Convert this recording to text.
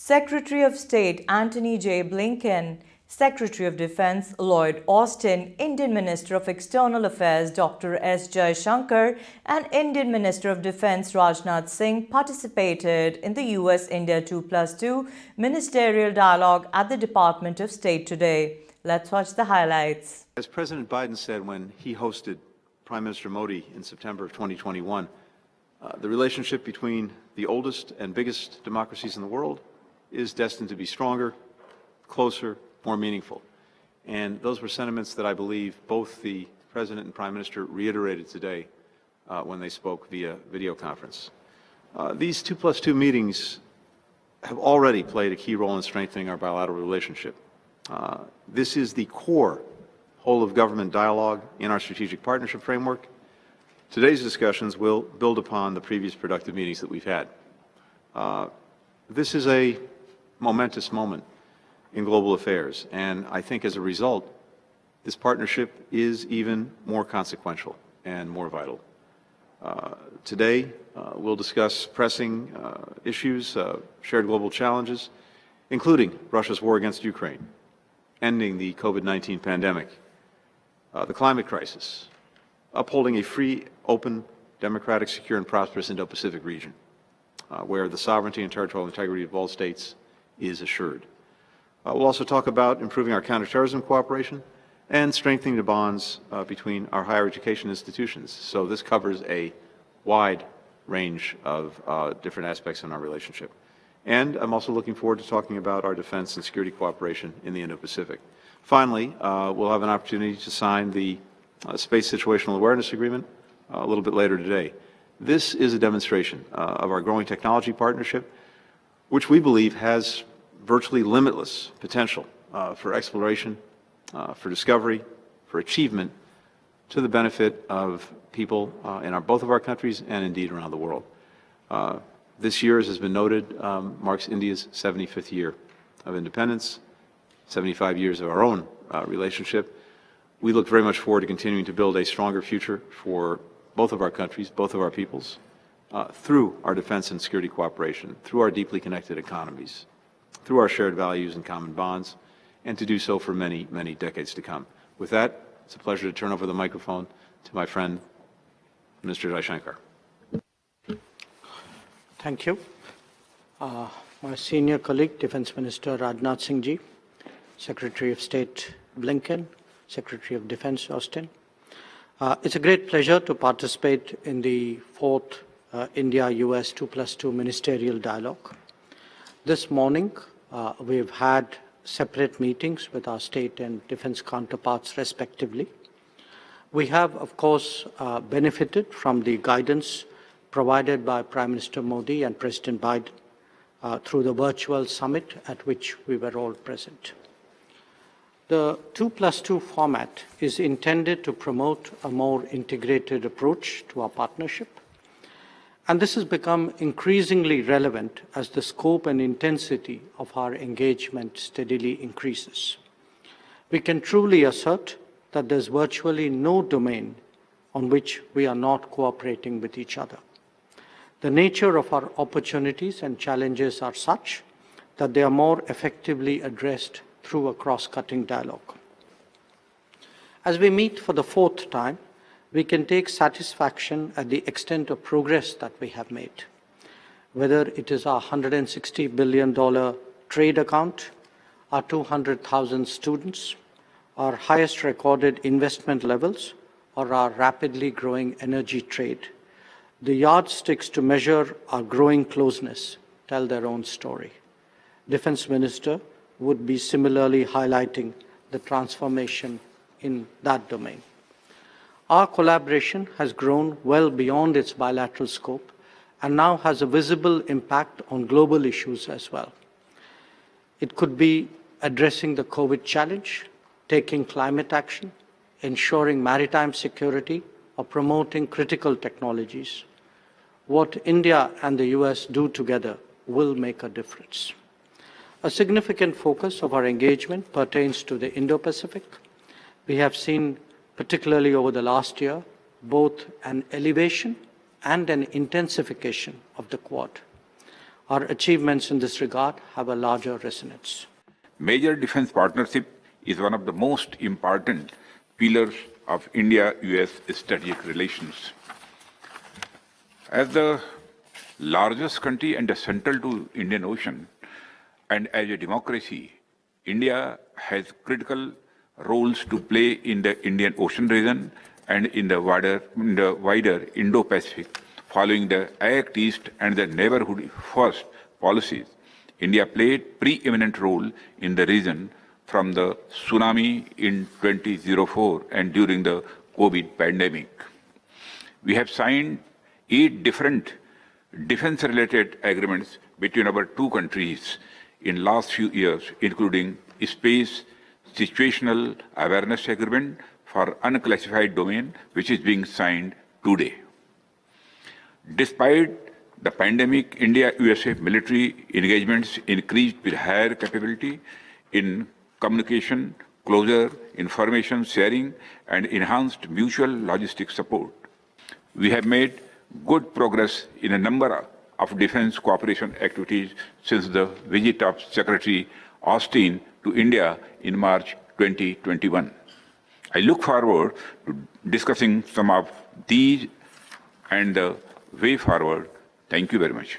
Secretary of State Antony J. Blinken, Secretary of Defense Lloyd Austin, Indian Minister of External Affairs Dr. S. Jaishankar, and Indian Minister of Defense Rajnath Singh participated in the US-India 2+2 Ministerial Dialogue at the Department of State today. Let's watch the highlights. As President Biden said when he hosted Prime Minister Modi in September of 2021, the relationship between the oldest and biggest democracies in the world is destined to be stronger, closer, more meaningful. And those were sentiments that I believe both the President and Prime Minister reiterated today when they spoke via video conference. These 2+2 meetings have already played a key role in strengthening our bilateral relationship. This is the core whole-of-government dialogue in our strategic partnership framework. Today's discussions will build upon the previous productive meetings that we've had. This is a momentous moment in global affairs, and I think as a result, this partnership is even more consequential and more vital. Today, we'll discuss pressing issues, shared global challenges, including Russia's war against Ukraine, ending the COVID-19 pandemic, the climate crisis, upholding a free, open, democratic, secure, and prosperous Indo-Pacific region, where the sovereignty and territorial integrity of all states is assured. We'll also talk about improving our counterterrorism cooperation and strengthening the bonds between our higher education institutions. So this covers a wide range of different aspects in our relationship. And I'm also looking forward to talking about our defense and security cooperation in the Indo-Pacific. Finally, we'll have an opportunity to sign the Space Situational Awareness Agreement a little bit later today. This is a demonstration of our growing technology partnership, which we believe has virtually limitless potential for exploration, for discovery, for achievement, to the benefit of people in both of our countries and indeed around the world. This year, as has been noted, marks India's 75th year of independence, 75 years of our own relationship. We look very much forward to continuing to build a stronger future for both of our countries, both of our peoples, through our defense and security cooperation, through our deeply connected economies, through our shared values and common bonds, and to do so for many, many decades to come. With that, it's a pleasure to turn over the microphone to my friend, Mr. Jaishankar. Thank you. My senior colleague, Defense Minister Rajnath Singh ji, Secretary of State Blinken, Secretary of Defense Austin. It's a great pleasure to participate in the fourth India-US 2+2 Ministerial Dialogue. This morning, we've had separate meetings with our state and defense counterparts respectively. We have, of course, benefited from the guidance provided by Prime Minister Modi and President Biden through the virtual summit at which we were all present. The 2+2 format is intended to promote a more integrated approach to our partnership, and this has become increasingly relevant as the scope and intensity of our engagement steadily increases. We can truly assert that there's virtually no domain on which we are not cooperating with each other. The nature of our opportunities and challenges are such that they are more effectively addressed through a cross-cutting dialogue. As we meet for the fourth time, we can take satisfaction at the extent of progress that we have made. Whether it is our $160 billion trade account, our 200,000 students, our highest recorded investment levels, or our rapidly growing energy trade, the yardsticks to measure our growing closeness tell their own story. Defense Minister would be similarly highlighting the transformation in that domain. Our collaboration has grown well beyond its bilateral scope and now has a visible impact on global issues as well. It could be addressing the COVID challenge, taking climate action, ensuring maritime security, or promoting critical technologies. What India and the US do together will make a difference. A significant focus of our engagement pertains to the Indo-Pacific. We have seen, particularly over the last year, both an elevation and an intensification of the Quad. our achievements in this regard have a larger resonance. Major defense partnership is one of the most important pillars of India-US strategic relations. As the largest country and central to Indian Ocean, and as a democracy, India has critical roles to play in the Indian Ocean region and in the wider Indo-Pacific. Following the Act East and the Neighborhood First policies, India played preeminent role in the region from the tsunami in 2004 and during the COVID pandemic. We have signed 8 different defense-related agreements between our two countries in last few years, including Space Situational Awareness Agreement for Unclassified Domain, which is being signed today. Despite the pandemic, India-USA military engagements increased with higher capability in communication, closer information sharing, and enhanced mutual logistics support. We have made good progress in a number of defense cooperation activities since the visit of Secretary Austin to India in March 2021. I look forward to discussing some of these and the way forward. Thank you very much.